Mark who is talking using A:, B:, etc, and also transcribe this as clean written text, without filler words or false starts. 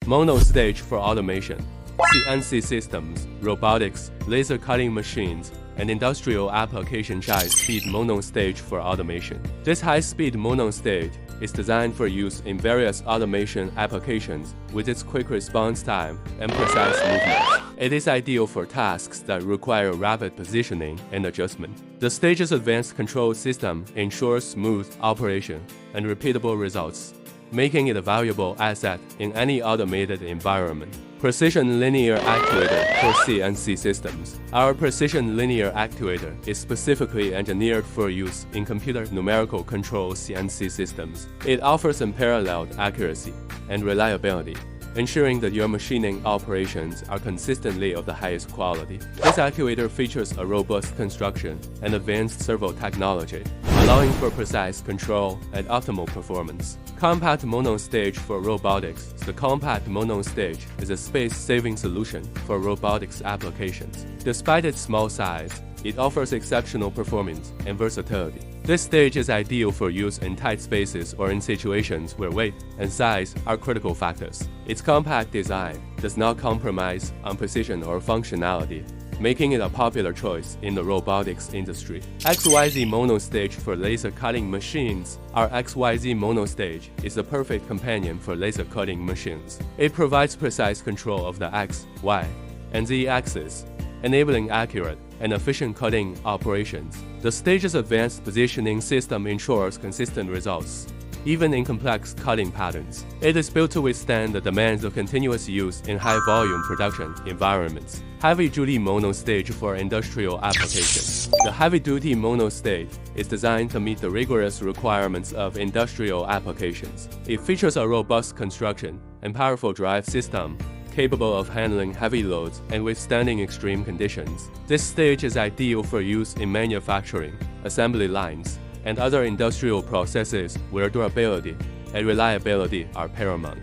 A: Monostage for automation. CNC systems, robotics, laser cutting machines, and industrial application high-speed monostage for automation. This high-speed monostage is designed for use in various automation applications with its quick response time and precise movements. It is ideal for tasks that require rapid positioning and adjustment. The stage's advanced control system ensures smooth operation and repeatable results, making it a valuable asset in any automated environment. Precision linear actuator for CNC systems. Our precision linear actuator is specifically engineered for use in computer numerical control CNC systems. It offers unparalleled accuracy and reliability, ensuring that your machining operations are consistently of the highest quality. This actuator features a robust construction and advanced servo technology, allowing for precise control and optimal performance. Compact monostage for robotics. The compact monostage is a space-saving solution for robotics applications. Despite its small size, it offers exceptional performance and versatility. This stage is ideal for use in tight spaces or in situations where weight and size are critical factors. Its compact design does not compromise on precision or functionality, making it a popular choice in the robotics industry. XYZ monostage for laser cutting machines. Our XYZ monostage is the perfect companion for laser cutting machines. It provides precise control of the X, Y, and Z axis, enabling accurate and efficient cutting operations. The stage's advanced positioning system ensures consistent results, even in complex cutting patterns. It is built to withstand the demands of continuous use in high-volume production environments. Heavy-duty monostage for industrial applications. The heavy-duty monostage is designed to meet the rigorous requirements of industrial applications. It features a robust construction and powerful drive system, capable of handling heavy loads and withstanding extreme conditions. This stage is ideal for use in manufacturing, assembly lines, and other industrial processes where durability and reliability are paramount.